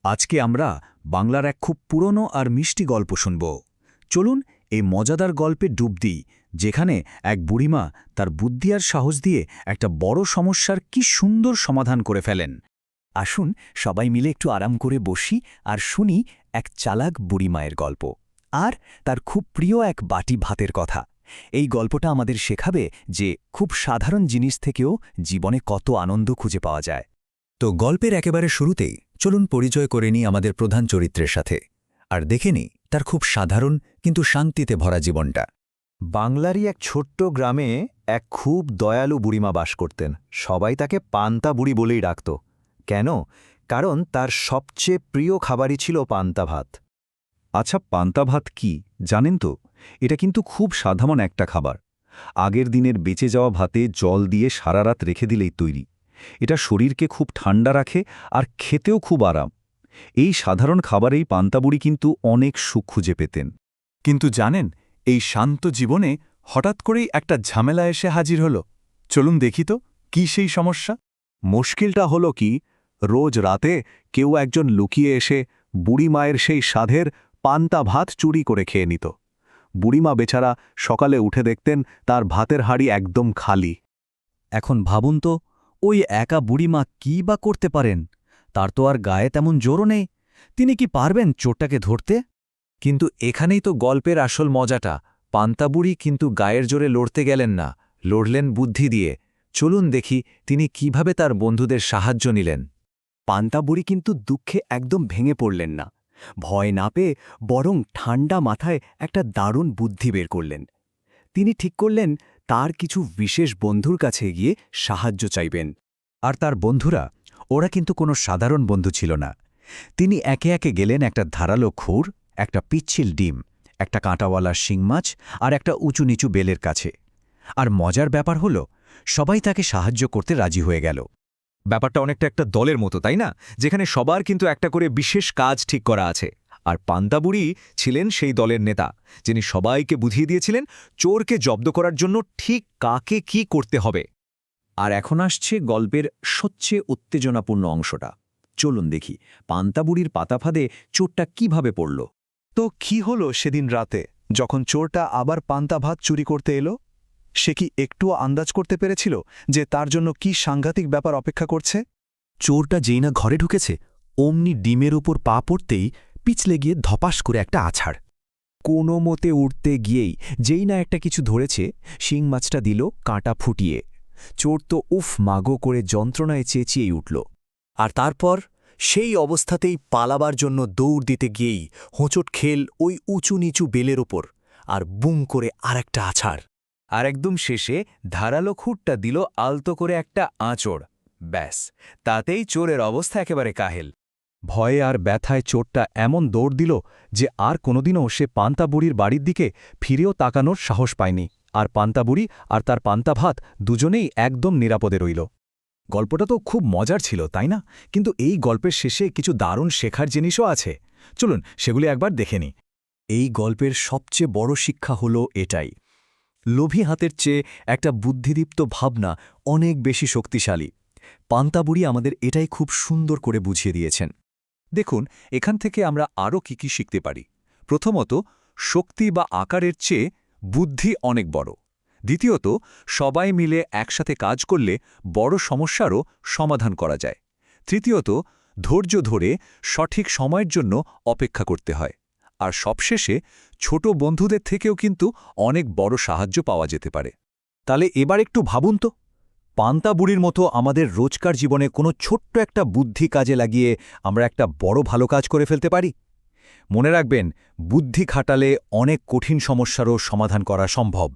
আজকে আমরা বাংলার এক খুব পুরনো আর মিষ্টি গল্প শুনব। চলুন এই মজাদার গল্পে ডুব দিই, যেখানে এক বুড়িমা তার বুদ্ধি আর সাহস দিয়ে একটা বড় সমস্যার কি সুন্দর সমাধান করে ফেলেন। আসুন সবাই মিলে একটু আরাম করে বসি আর শুনি এক চালাক বুড়িমায়ের গল্প আর তার খুব প্রিয় এক বাটি ভাতের কথা। এই গল্পটা আমাদের শেখাবে যে খুব সাধারণ জিনিস থেকেও জীবনে কত আনন্দ খুঁজে পাওয়া যায়। তো গল্পের একেবারে শুরুতেই চলুন পরিচয় করে নিই আমাদের প্রধান চরিত্রের সাথে, আর দেখে নিই তার খুব সাধারণ কিন্তু শান্তিতে ভরা জীবনটা। বাংলারই এক ছোট্ট গ্রামে এক খুব দয়ালু বুড়িমা বাস করতেন। সবাই তাকে পান্তা বুড়ি বলেই ডাকত। কেন? কারণ তার সবচেয়ে প্রিয় খাবারই ছিল পান্তা ভাত। আচ্ছা, পান্তা ভাত কি জানেন তো? এটা কিন্তু খুব সাধারণ একটা খাবার। আগের দিনের বেঁচে যাওয়া ভাতে জল দিয়ে সারা রাত রেখে দিলেই তৈরি। এটা শরীরকে খুব ঠান্ডা রাখে আর খেতেও খুব আরাম। এই সাধারণ খাবারেই পান্তাবুড়ি কিন্তু অনেক সুখ খুঁজে পেতেন। কিন্তু জানেন, এই শান্ত জীবনে হঠাৎ করেই একটা ঝামেলা এসে হাজির হল। চলুন দেখি তো কি সেই সমস্যা। মুশকিলটা হলো কি, রোজ রাতে কেউ একজন লুকিয়ে এসে বুড়ি মায়ের সেই স্বাদের পান্তা ভাত চুরি করে খেয়ে নিত। বুড়িমা বেচারা সকালে উঠে দেখতেন তার ভাতের হাঁড়ি একদম খালি। এখন ভাবুন তো, ওই একা বুড়িমা কী বা করতে পারেন? তার তো আর গায়ে তেমন জোরও নেই। তিনি কি পারবেন চোরটাকে ধরতে? কিন্তু এখানেই তো গল্পের আসল মজাটা। পান্তাবুড়ি কিন্তু গায়ের জোরে লড়তে গেলেন না, লড়লেন বুদ্ধি দিয়ে। চলুন দেখি তিনি কিভাবে তার বন্ধুদের সাহায্য নিলেন। পান্তাবুড়ি কিন্তু দুঃখে একদম ভেঙে পড়লেন না। ভয় না পেয়ে বরং ঠান্ডা মাথায় একটা দারুণ বুদ্ধি বের করলেন। তিনি ঠিক করলেন তার কিছু বিশেষ বন্ধুর কাছে গিয়ে সাহায্য চাইবেন। আর তার বন্ধুরা, ওরা কিন্তু কোনো সাধারণ বন্ধু ছিল না। তিনি একে একে গেলেন একটা ধারালো খুর, একটা পিচ্ছিল ডিম, একটা কাঁটাওয়ালা শিং মাছ আর একটা উঁচু নিচু বেলের কাছে। আর মজার ব্যাপার হল, সবাই তাকে সাহায্য করতে রাজি হয়ে গেল। ব্যাপারটা অনেকটা একটা দলের মতো, তাই না? যেখানে সবার কিন্তু একটা করে বিশেষ কাজ ঠিক করা আছে। আর পান্তাবুড়ি ছিলেন সেই দলের নেতা, যিনি সবাইকে বুঝিয়ে দিয়েছিলেন চোরকে জব্দ করার জন্য ঠিক কাকে কি করতে হবে। আর এখন আসছে গল্পের সবচেয়ে উত্তেজনাপূর্ণ অংশটা। চলুন দেখি পান্তাবুড়ির পাতাফাঁদে চোরটা কিভাবে পড়ল। তো কি হলো সেদিন রাতে যখন চোরটা আবার পান্তা ভাত চুরি করতে এলো? সে কি একটুও আন্দাজ করতে পেরেছিল যে তার জন্য কি সাংঘাতিক ব্যাপার অপেক্ষা করছে? চোরটা যেই না ঘরে ঢুকেছে, অমনি ডিমের ওপর পা পড়তেই পিছলে গিয়ে ধপাস করে একটা আছাড়। কোনো মতে উঠতে গিয়েই যেই না একটা কিছু ধরেছে, শিং মাছটা দিল কাঁটা ফুটিয়ে। চোর তো উফ মাগো করে যন্ত্রণায় চেঁচিয়েই উঠল। আর তারপর সেই অবস্থাতেই পালাবার জন্য দৌড় দিতে গিয়েই হোঁচট খেল ওই উঁচু নিচু বেলের ওপর, আর বুং করে আরেকটা আছাড়। আর একদম শেষে ধারালো খুঁটটা দিল আলতো করে একটা আঁচড়। ব্যাস, তাতেই চোরের অবস্থা একেবারে কাহেল। ভয়ে আর ব্যথায় চোরটা এমন দৌড় দিল যে আর কোনোদিনও সে পান্তাবুড়ির বাড়ির দিকে ফিরেও তাকানোর সাহস পায়নি। আর পান্তাবুড়ি আর তার পান্তা ভাত দুজনেই একদম নিরাপদে রইল। গল্পটা তো খুব মজার ছিল, তাই না? কিন্তু এই গল্পের শেষে কিছু দারুণ শেখার জিনিসও আছে। চলুন সেগুলি একবার দেখে নিই। এই গল্পের সবচেয়ে বড় শিক্ষা হলো এটাই: লোভী হাতের চেয়ে একটা বুদ্ধিদীপ্ত ভাবনা অনেক বেশি শক্তিশালী। পান্তাবুড়ি আমাদের এটাই খুব সুন্দর করে বুঝিয়ে দিয়েছেন। দেখুন, এখান থেকে আমরা আরও কি শিখতে পারি। প্রথমত, শক্তি বা আকারের চেয়ে বুদ্ধি অনেক বড়। দ্বিতীয়ত, সবাই মিলে একসাথে কাজ করলে বড় সমস্যারও সমাধান করা যায়। তৃতীয়ত, ধৈর্য ধরে সঠিক সময়ের জন্য অপেক্ষা করতে হয়। আর সবশেষে, ছোট বন্ধুদের থেকেও কিন্তু অনেক বড় সাহায্য পাওয়া যেতে পারে। তাহলে এবার একটু ভাবুন তো, পান্তাবুড়ির মতো আমাদের রোজকার জীবনে কোনো ছোট্ট একটা বুদ্ধি কাজে লাগিয়ে আমরা একটা বড় ভালো কাজ করে ফেলতে পারি। মনে রাখবেন, বুদ্ধি খাটালে অনেক কঠিন সমস্যারও সমাধান করা সম্ভব।